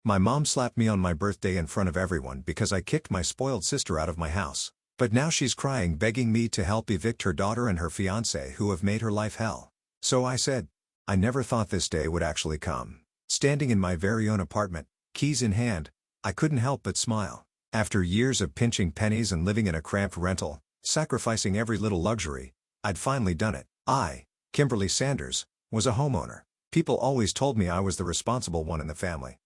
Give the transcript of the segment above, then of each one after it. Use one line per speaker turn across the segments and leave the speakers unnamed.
My mom slapped me on my birthday in front of everyone because I kicked my spoiled sister out of my house. But now she's crying begging me to help evict her daughter and her fiancé who have made her life hell. So I said, I never thought this day would actually come. Standing in my very own apartment, keys in hand, I couldn't help but smile. After years of pinching pennies and living in a cramped rental, sacrificing every little luxury, I'd finally done it. I, Kimberly Sanders, was a homeowner. People always told me I was the responsible one in the family.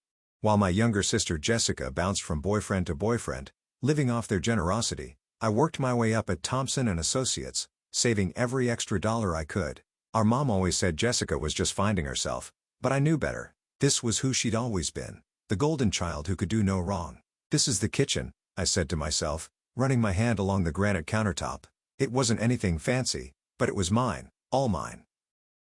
While my younger sister Jessica bounced from boyfriend to boyfriend, living off their generosity, I worked my way up at Thompson & Associates, saving every extra dollar I could. Our mom always said Jessica was just finding herself, but I knew better. This was who she'd always been, the golden child who could do no wrong. This is the kitchen, I said to myself, running my hand along the granite countertop. It wasn't anything fancy, but it was mine, all mine.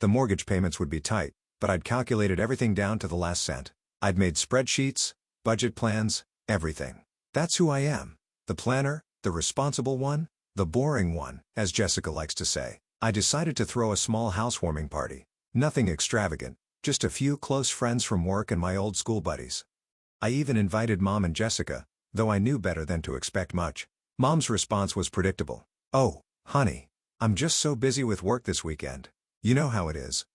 The mortgage payments would be tight, but I'd calculated everything down to the last cent. I'd made spreadsheets, budget plans, everything. That's who I am. The planner, the responsible one, the boring one, as Jessica likes to say. I decided to throw a small housewarming party. Nothing extravagant, just a few close friends from work and my old school buddies. I even invited Mom and Jessica, though I knew better than to expect much. Mom's response was predictable. Oh, honey, I'm just so busy with work this weekend. You know how it is.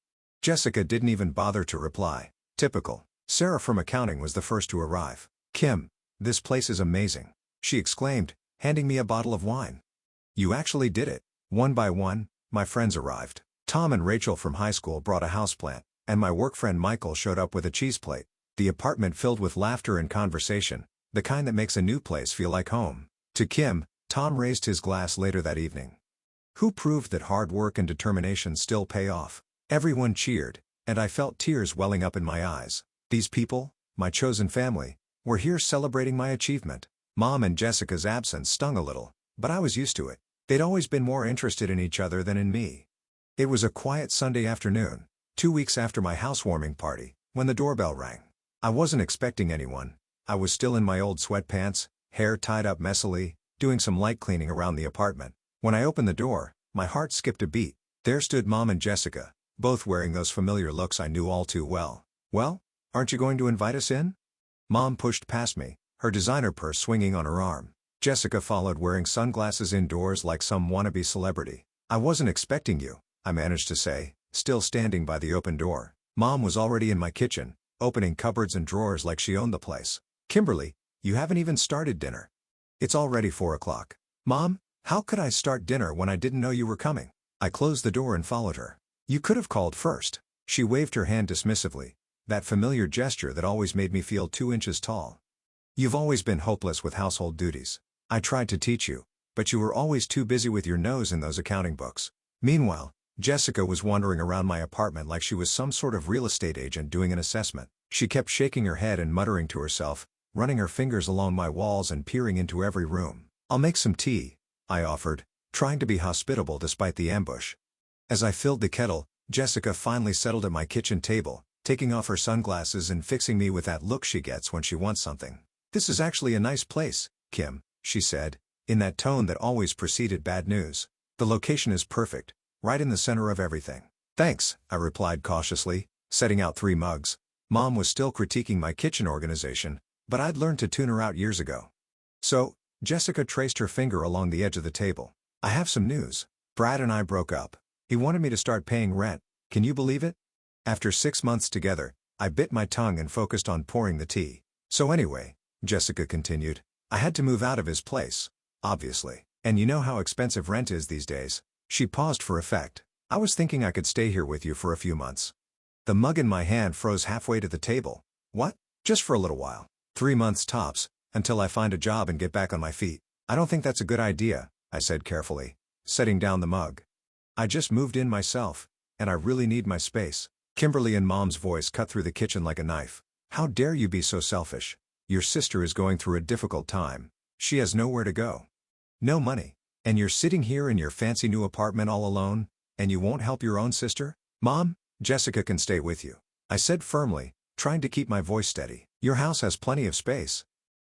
Jessica didn't even bother to reply. Typical. Sarah from accounting was the first to arrive. Kim, this place is amazing, she exclaimed, handing me a bottle of wine. You actually did it. One by one, my friends arrived. Tom and Rachel from high school brought a houseplant, and my work friend Michael showed up with a cheese plate. The apartment filled with laughter and conversation, the kind that makes a new place feel like home. To Kim, Tom raised his glass later that evening. Who proved that hard work and determination still pay off. Everyone cheered, and I felt tears welling up in my eyes. These people, my chosen family, were here celebrating my achievement. Mom and Jessica's absence stung a little, but I was used to it. They'd always been more interested in each other than in me. It was a quiet Sunday afternoon, 2 weeks after my housewarming party, when the doorbell rang. I wasn't expecting anyone. I was still in my old sweatpants, hair tied up messily, doing some light cleaning around the apartment. When I opened the door, my heart skipped a beat. There stood Mom and Jessica, both wearing those familiar looks I knew all too well. Well, aren't you going to invite us in? Mom pushed past me, her designer purse swinging on her arm. Jessica followed wearing sunglasses indoors like some wannabe celebrity. I wasn't expecting you, I managed to say, still standing by the open door. Mom was already in my kitchen, opening cupboards and drawers like she owned the place. Kimberly, you haven't even started dinner. It's already 4 o'clock. Mom, how could I start dinner when I didn't know you were coming? I closed the door and followed her. You could have called first. She waved her hand dismissively, that familiar gesture that always made me feel 2 inches tall. You've always been hopeless with household duties. I tried to teach you, but you were always too busy with your nose in those accounting books. Meanwhile, Jessica was wandering around my apartment like she was some sort of real estate agent doing an assessment. She kept shaking her head and muttering to herself, running her fingers along my walls and peering into every room. I'll make some tea, I offered, trying to be hospitable despite the ambush. As I filled the kettle, Jessica finally settled at my kitchen table, taking off her sunglasses and fixing me with that look she gets when she wants something. This is actually a nice place, Kim, she said, in that tone that always preceded bad news. The location is perfect, right in the center of everything. Thanks, I replied cautiously, setting out 3 mugs. Mom was still critiquing my kitchen organization, but I'd learned to tune her out years ago. So, Jessica traced her finger along the edge of the table. I have some news. Brad and I broke up. He wanted me to start paying rent. Can you believe it? After 6 months together, I bit my tongue and focused on pouring the tea. So anyway, Jessica continued, I had to move out of his place, obviously. And you know how expensive rent is these days. She paused for effect. I was thinking I could stay here with you for a few months. The mug in my hand froze halfway to the table. What? Just for a little while. 3 months tops, until I find a job and get back on my feet. I don't think that's a good idea, I said carefully, setting down the mug. I just moved in myself, and I really need my space. Kimberly and Mom's voice cut through the kitchen like a knife. How dare you be so selfish? Your sister is going through a difficult time. She has nowhere to go. No money. And you're sitting here in your fancy new apartment all alone, and you won't help your own sister? Mom, Jessica can stay with you, I said firmly, trying to keep my voice steady. Your house has plenty of space.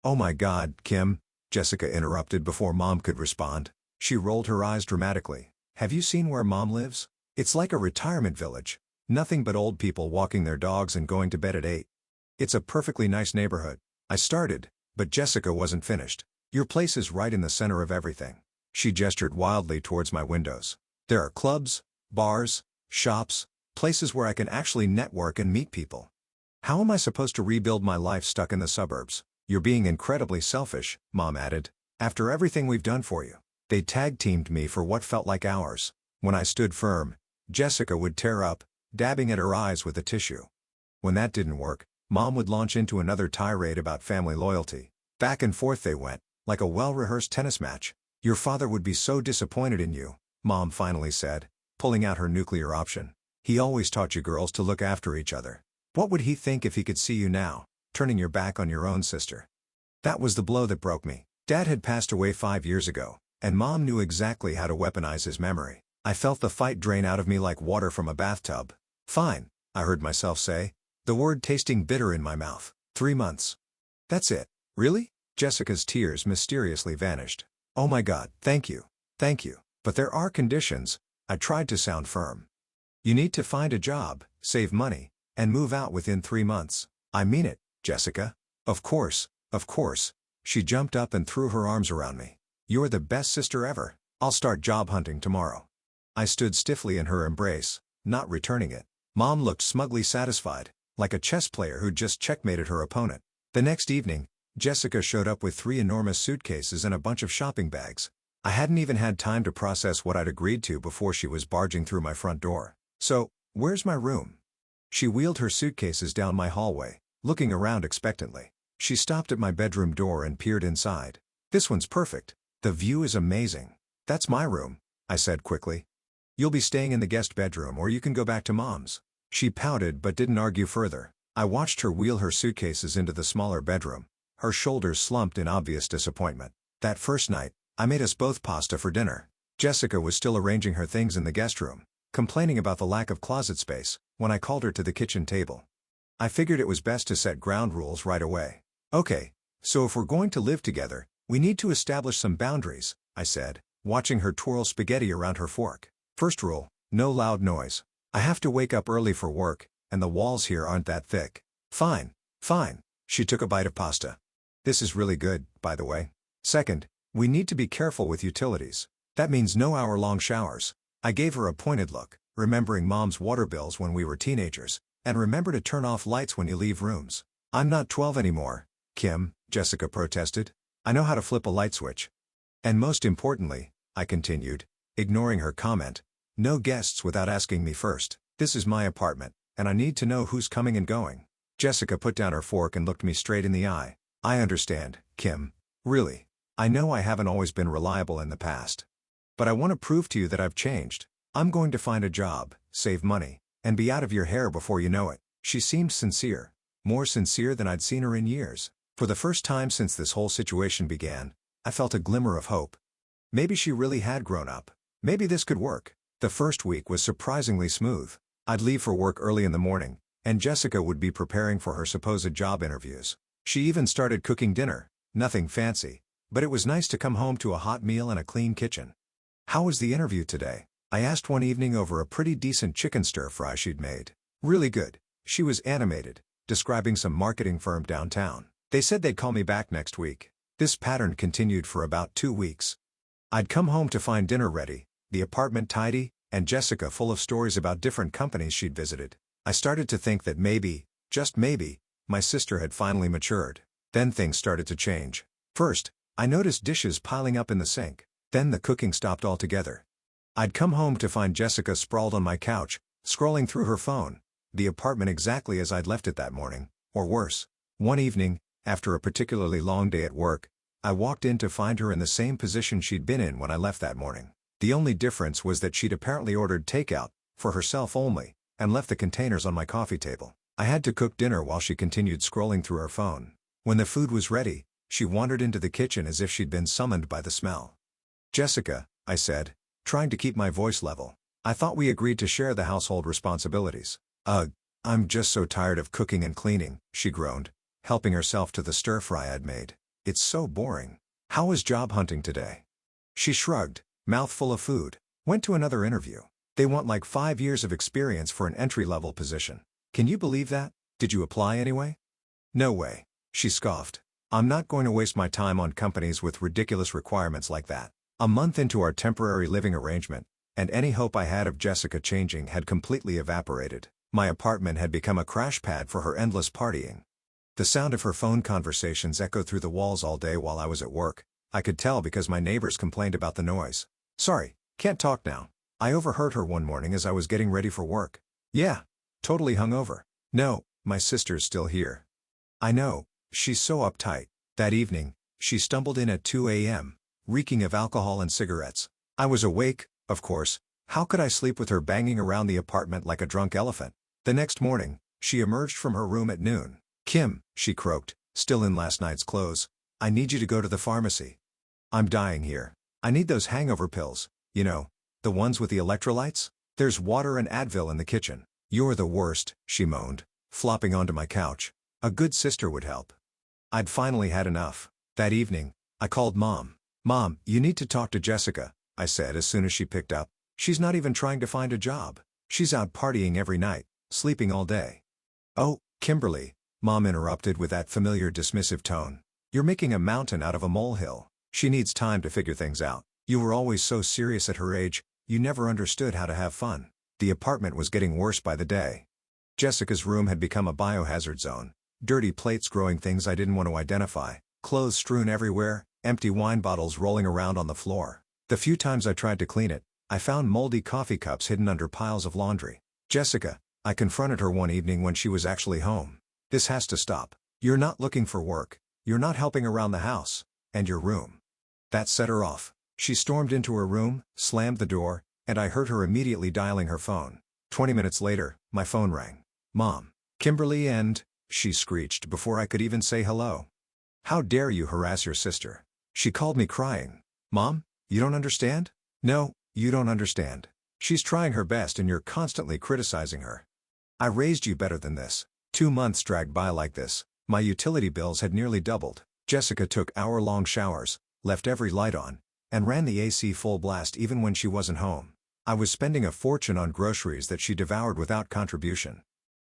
Oh my God, Kim, Jessica interrupted before Mom could respond. She rolled her eyes dramatically. Have you seen where Mom lives? It's like a retirement village. Nothing but old people walking their dogs and going to bed at 8. It's a perfectly nice neighborhood. I started, but Jessica wasn't finished. Your place is right in the center of everything. She gestured wildly towards my windows. There are clubs, bars, shops, places where I can actually network and meet people. How am I supposed to rebuild my life stuck in the suburbs? You're being incredibly selfish, Mom added. After everything we've done for you. They tag-teamed me for what felt like hours. When I stood firm, Jessica would tear up, dabbing at her eyes with a tissue. When that didn't work, Mom would launch into another tirade about family loyalty. Back and forth they went, like a well-rehearsed tennis match. Your father would be so disappointed in you, Mom finally said, pulling out her nuclear option. He always taught you girls to look after each other. What would he think if he could see you now, turning your back on your own sister? That was the blow that broke me. Dad had passed away 5 years ago, and Mom knew exactly how to weaponize his memory. I felt the fight drain out of me like water from a bathtub. Fine, I heard myself say, the word tasting bitter in my mouth. 3 months. That's it. Really? Jessica's tears mysteriously vanished. Oh my God, thank you. Thank you. But there are conditions. I tried to sound firm. You need to find a job, save money, and move out within 3 months. I mean it, Jessica. Of course, of course. She jumped up and threw her arms around me. You're the best sister ever. I'll start job hunting tomorrow. I stood stiffly in her embrace, not returning it. Mom looked smugly satisfied, like a chess player who'd just checkmated her opponent. The next evening, Jessica showed up with 3 enormous suitcases and a bunch of shopping bags. I hadn't even had time to process what I'd agreed to before she was barging through my front door. So, where's my room? She wheeled her suitcases down my hallway, looking around expectantly. She stopped at my bedroom door and peered inside. This one's perfect. The view is amazing. That's my room, I said quickly. You'll be staying in the guest bedroom or you can go back to Mom's. She pouted but didn't argue further. I watched her wheel her suitcases into the smaller bedroom. Her shoulders slumped in obvious disappointment. That first night, I made us both pasta for dinner. Jessica was still arranging her things in the guest room, complaining about the lack of closet space, when I called her to the kitchen table. I figured it was best to set ground rules right away. Okay, so if we're going to live together, we need to establish some boundaries, I said, watching her twirl spaghetti around her fork. First rule, no loud noise. I have to wake up early for work, and the walls here aren't that thick. Fine, fine. She took a bite of pasta. This is really good, by the way. Second, we need to be careful with utilities. That means no hour-long showers. I gave her a pointed look, remembering Mom's water bills when we were teenagers, and remember to turn off lights when you leave rooms. I'm not 12 anymore, Kim, Jessica protested. I know how to flip a light switch. And most importantly, I continued, ignoring her comment, no guests without asking me first. This is my apartment, and I need to know who's coming and going. Jessica put down her fork and looked me straight in the eye. I understand, Kim. Really. I know I haven't always been reliable in the past. But I want to prove to you that I've changed. I'm going to find a job, save money, and be out of your hair before you know it. She seemed sincere. More sincere than I'd seen her in years. For the first time since this whole situation began, I felt a glimmer of hope. Maybe she really had grown up. Maybe this could work. The first week was surprisingly smooth. I'd leave for work early in the morning, and Jessica would be preparing for her supposed job interviews. She even started cooking dinner. Nothing fancy, but it was nice to come home to a hot meal and a clean kitchen. How was the interview today? I asked one evening over a pretty decent chicken stir-fry she'd made. Really good. She was animated, describing some marketing firm downtown. They said they'd call me back next week. This pattern continued for about 2 weeks. I'd come home to find dinner ready, the apartment tidy, and Jessica full of stories about different companies she'd visited. I started to think that maybe, just maybe, my sister had finally matured. Then things started to change. First, I noticed dishes piling up in the sink. Then the cooking stopped altogether. I'd come home to find Jessica sprawled on my couch, scrolling through her phone. The apartment exactly as I'd left it that morning, or worse. One evening, after a particularly long day at work, I walked in to find her in the same position she'd been in when I left that morning. The only difference was that she'd apparently ordered takeout, for herself only, and left the containers on my coffee table. I had to cook dinner while she continued scrolling through her phone. When the food was ready, she wandered into the kitchen as if she'd been summoned by the smell. Jessica, I said, trying to keep my voice level. I thought we agreed to share the household responsibilities. Ugh, I'm just so tired of cooking and cleaning, she groaned, helping herself to the stir-fry I'd made. It's so boring. How was job hunting today? She shrugged, mouth full of food. Went to another interview. They want like 5 years of experience for an entry-level position. Can you believe that? Did you apply anyway? No way. She scoffed. I'm not going to waste my time on companies with ridiculous requirements like that. A month into our temporary living arrangement, and any hope I had of Jessica changing had completely evaporated. My apartment had become a crash pad for her endless partying. The sound of her phone conversations echoed through the walls all day while I was at work. I could tell because my neighbors complained about the noise. Sorry, can't talk now. I overheard her one morning as I was getting ready for work. Yeah, totally hungover. No, my sister's still here. I know, she's so uptight. That evening, she stumbled in at 2 a.m., reeking of alcohol and cigarettes. I was awake, of course. How could I sleep with her banging around the apartment like a drunk elephant? The next morning, she emerged from her room at noon. Kim, she croaked, still in last night's clothes, I need you to go to the pharmacy. I'm dying here. I need those hangover pills, you know, the ones with the electrolytes? There's water and Advil in the kitchen. You're the worst, she moaned, flopping onto my couch. A good sister would help. I'd finally had enough. That evening, I called Mom. Mom, you need to talk to Jessica, I said as soon as she picked up. She's not even trying to find a job. She's out partying every night, sleeping all day. Oh, Kimberly, Mom interrupted with that familiar dismissive tone. You're making a mountain out of a molehill. She needs time to figure things out. You were always so serious at her age, you never understood how to have fun. The apartment was getting worse by the day. Jessica's room had become a biohazard zone. Dirty plates growing things I didn't want to identify, clothes strewn everywhere, empty wine bottles rolling around on the floor. The few times I tried to clean it, I found moldy coffee cups hidden under piles of laundry. Jessica, I confronted her one evening when she was actually home. This has to stop. You're not looking for work. You're not helping around the house. And your room. That set her off. She stormed into her room, slammed the door, and I heard her immediately dialing her phone. 20 minutes later, my phone rang. Mom. Kimberly and, she screeched before I could even say hello. How dare you harass your sister? She called me crying. Mom, you don't understand? No, you don't understand. She's trying her best and you're constantly criticizing her. I raised you better than this. 2 months dragged by like this. My utility bills had nearly doubled. Jessica took hour-long showers, left every light on, and ran the AC full blast even when she wasn't home. I was spending a fortune on groceries that she devoured without contribution.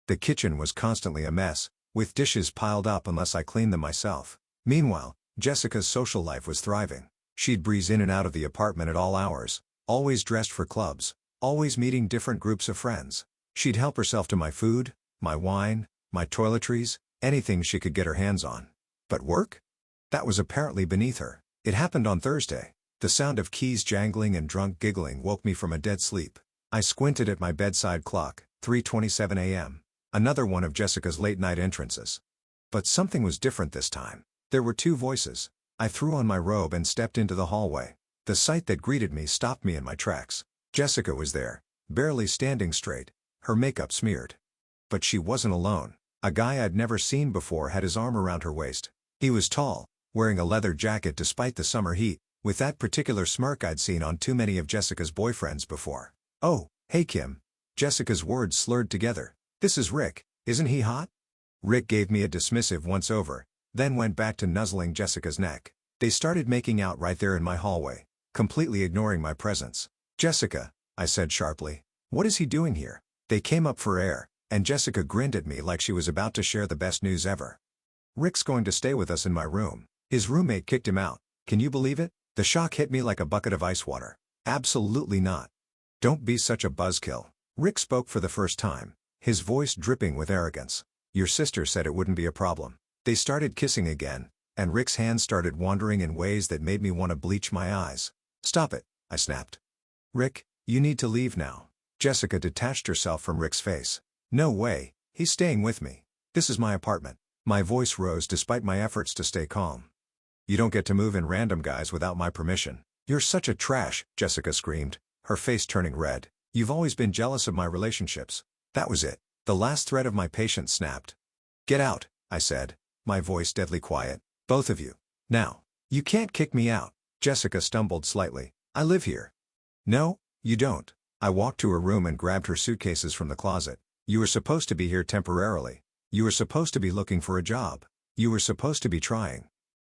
The kitchen was constantly a mess, with dishes piled up unless I cleaned them myself. Meanwhile, Jessica's social life was thriving. She'd breeze in and out of the apartment at all hours, always dressed for clubs, always meeting different groups of friends. She'd help herself to my food, my wine, my toiletries, anything she could get her hands on. But work? That was apparently beneath her. It happened on Thursday. The sound of keys jangling and drunk giggling woke me from a dead sleep. I squinted at my bedside clock, 3:27 a.m. Another one of Jessica's late-night entrances. But something was different this time. There were 2 voices. I threw on my robe and stepped into the hallway. The sight that greeted me stopped me in my tracks. Jessica was there, barely standing straight, her makeup smeared. But she wasn't alone. A guy I'd never seen before had his arm around her waist. He was tall, wearing a leather jacket despite the summer heat, with that particular smirk I'd seen on too many of Jessica's boyfriends before. Oh, hey Kim. Jessica's words slurred together. This is Rick, isn't he hot? Rick gave me a dismissive once-over, then went back to nuzzling Jessica's neck. They started making out right there in my hallway, completely ignoring my presence. Jessica, I said sharply, what is he doing here? They came up for air, and Jessica grinned at me like she was about to share the best news ever. Rick's going to stay with us in my room. His roommate kicked him out. Can you believe it? The shock hit me like a bucket of ice water. Absolutely not. Don't be such a buzzkill. Rick spoke for the first time, his voice dripping with arrogance. Your sister said it wouldn't be a problem. They started kissing again, and Rick's hands started wandering in ways that made me want to bleach my eyes. Stop it, I snapped. Rick, you need to leave now. Jessica detached herself from Rick's face. No way, he's staying with me. This is my apartment. My voice rose despite my efforts to stay calm. You don't get to move in random guys without my permission. You're such a trash, Jessica screamed, her face turning red. You've always been jealous of my relationships. That was it. The last thread of my patience snapped. Get out, I said, my voice deadly quiet. Both of you. Now. You can't kick me out. Jessica stumbled slightly. I live here. No, you don't. I walked to her room and grabbed her suitcases from the closet. You were supposed to be here temporarily. You were supposed to be looking for a job. You were supposed to be trying.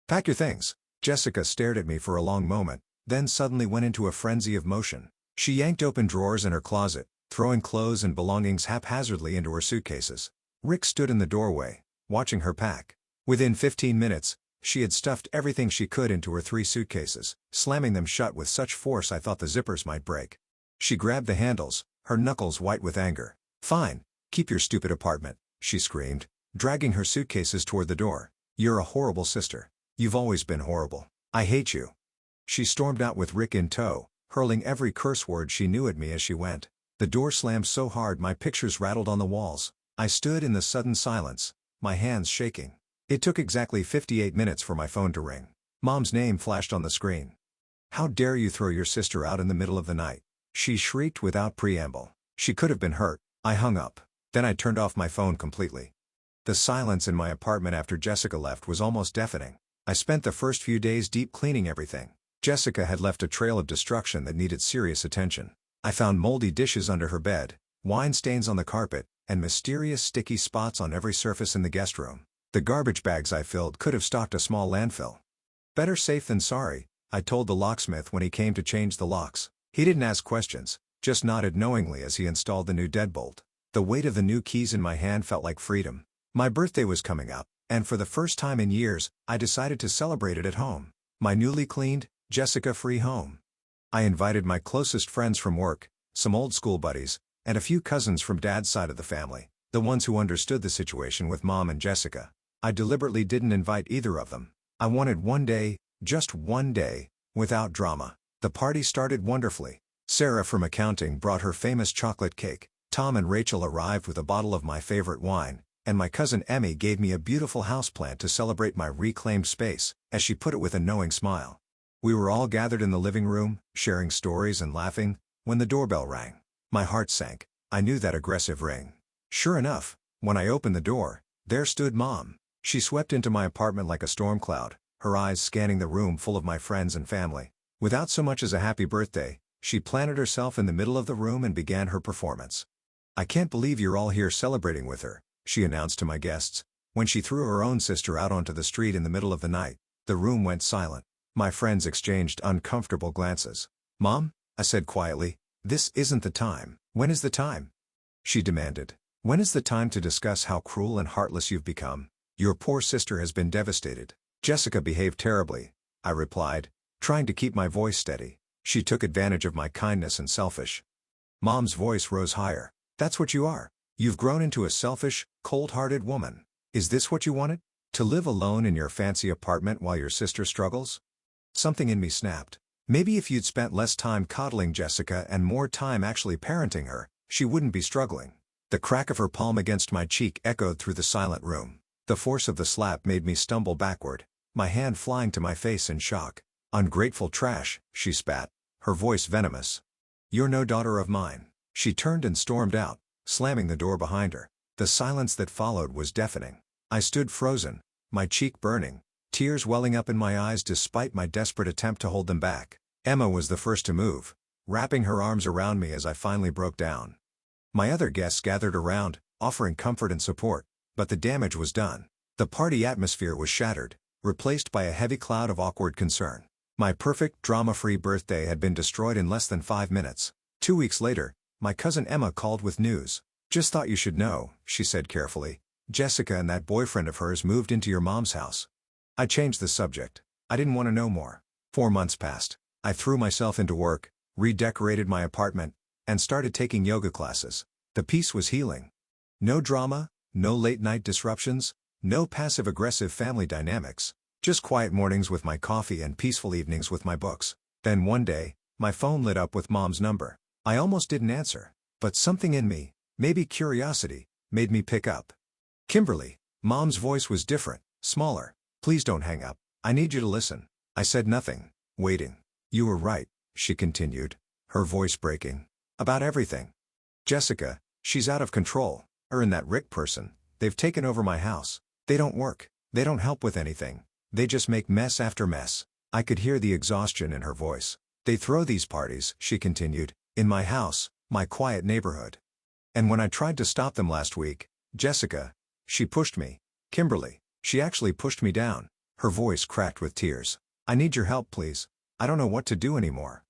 Pack your things. Jessica stared at me for a long moment, then suddenly went into a frenzy of motion. She yanked open drawers in her closet, throwing clothes and belongings haphazardly into her suitcases. Rick stood in the doorway, watching her pack. Within 15 minutes, she had stuffed everything she could into her 3 suitcases, slamming them shut with such force I thought the zippers might break. She grabbed the handles, her knuckles white with anger. "Fine, keep your stupid apartment," she screamed, dragging her suitcases toward the door. "You're a horrible sister. You've always been horrible. I hate you." She stormed out with Rick in tow, hurling every curse word she knew at me as she went. The door slammed so hard my pictures rattled on the walls. I stood in the sudden silence, my hands shaking. It took exactly 58 minutes for my phone to ring. Mom's name flashed on the screen. "How dare you throw your sister out in the middle of the night?" she shrieked without preamble. She could have been hurt. I hung up. Then I turned off my phone completely. The silence in my apartment after Jessica left was almost deafening. I spent the first few days deep cleaning everything. Jessica had left a trail of destruction that needed serious attention. I found moldy dishes under her bed, wine stains on the carpet, and mysterious sticky spots on every surface in the guest room. The garbage bags I filled could have stocked a small landfill. "Better safe than sorry," I told the locksmith when he came to change the locks. He didn't ask questions, just nodded knowingly as he installed the new deadbolt. The weight of the new keys in my hand felt like freedom. My birthday was coming up, and for the first time in years, I decided to celebrate it at home. My newly cleaned, Jessica-free home. I invited my closest friends from work, some old school buddies, and a few cousins from Dad's side of the family, the ones who understood the situation with Mom and Jessica. I deliberately didn't invite either of them. I wanted one day, just one day, without drama. The party started wonderfully. Sarah from accounting brought her famous chocolate cake, Tom and Rachel arrived with a bottle of my favorite wine, and my cousin Emmy gave me a beautiful houseplant to celebrate my reclaimed space, as she put it with a knowing smile. We were all gathered in the living room, sharing stories and laughing, when the doorbell rang. My heart sank. I knew that aggressive ring. Sure enough, when I opened the door, there stood Mom. She swept into my apartment like a storm cloud, her eyes scanning the room full of my friends and family. Without so much as a happy birthday, she planted herself in the middle of the room and began her performance. "I can't believe you're all here celebrating with her," she announced to my guests. When she threw her own sister out onto the street in the middle of the night, the room went silent. My friends exchanged uncomfortable glances. "Mom," I said quietly, "this isn't the time." "When is the time?" she demanded. "When is the time to discuss how cruel and heartless you've become? Your poor sister has been devastated." "Jessica behaved terribly," I replied, trying to keep my voice steady. "She took advantage of my kindness and selfish." Mom's voice rose higher. "That's what you are. You've grown into a selfish, cold-hearted woman. Is this what you wanted? To live alone in your fancy apartment while your sister struggles?" Something in me snapped. Maybe if you'd spent less time coddling Jessica and more time actually parenting her, she wouldn't be struggling. The crack of her palm against my cheek echoed through the silent room. The force of the slap made me stumble backward, my hand flying to my face in shock. "Ungrateful trash," she spat, her voice venomous. "You're no daughter of mine." She turned and stormed out, slamming the door behind her. The silence that followed was deafening. I stood frozen, my cheek burning, tears welling up in my eyes despite my desperate attempt to hold them back. Emma was the first to move, wrapping her arms around me as I finally broke down. My other guests gathered around, offering comfort and support, but the damage was done. The party atmosphere was shattered, replaced by a heavy cloud of awkward concern. My perfect, drama-free birthday had been destroyed in less than 5 minutes. 2 weeks later, my cousin Emma called with news. "Just thought you should know," she said carefully. "Jessica and that boyfriend of hers moved into your mom's house." I changed the subject. I didn't want to know more. 4 months passed. I threw myself into work, redecorated my apartment, and started taking yoga classes. The peace was healing. No drama, no late-night disruptions, no passive-aggressive family dynamics. Just quiet mornings with my coffee and peaceful evenings with my books. Then one day, my phone lit up with Mom's number. I almost didn't answer, but something in me, maybe curiosity, made me pick up. "Kimberly." Mom's voice was different, smaller. "Please don't hang up. I need you to listen." I said nothing, waiting. "You were right," she continued, her voice breaking. "About everything. Jessica, she's out of control. Her and that Rick person, they've taken over my house. They don't work. They don't help with anything. They just make mess after mess." I could hear the exhaustion in her voice. "They throw these parties," she continued, "in my house, my quiet neighborhood. And when I tried to stop them last week, Jessica, she pushed me. Kimberly, she actually pushed me down." Her voice cracked with tears. "I need your help, please. I don't know what to do anymore."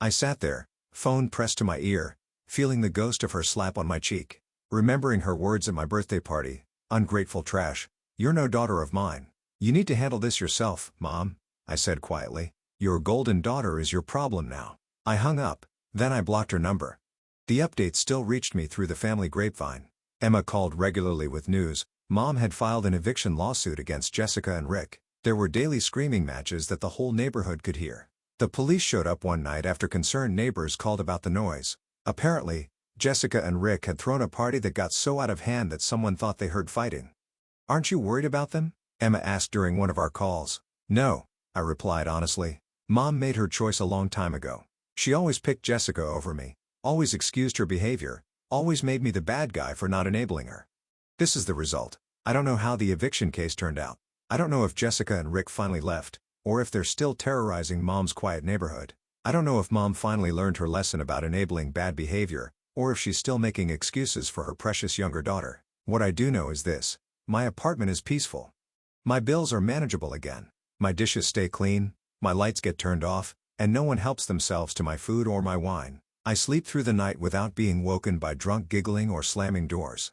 I sat there, phone pressed to my ear, feeling the ghost of her slap on my cheek. Remembering her words at my birthday party, "Ungrateful trash," You're no daughter of mine. You need to handle this yourself, Mom, I said quietly. Your golden daughter is your problem now. I hung up, then I blocked her number. The updates still reached me through the family grapevine. Emma called regularly with news. Mom had filed an eviction lawsuit against Jessica and Rick. There were daily screaming matches that the whole neighborhood could hear. The police showed up one night after concerned neighbors called about the noise. Apparently, Jessica and Rick had thrown a party that got so out of hand that someone thought they heard fighting. Aren't you worried about them? Emma asked during one of our calls. No, I replied honestly. Mom made her choice a long time ago. She always picked Jessica over me, always excused her behavior, always made me the bad guy for not enabling her. This is the result. I don't know how the eviction case turned out. I don't know if Jessica and Rick finally left, or if they're still terrorizing Mom's quiet neighborhood. I don't know if Mom finally learned her lesson about enabling bad behavior, or if she's still making excuses for her precious younger daughter. What I do know is this: my apartment is peaceful. My bills are manageable again. My dishes stay clean, my lights get turned off, and no one helps themselves to my food or my wine. I sleep through the night without being woken by drunk giggling or slamming doors.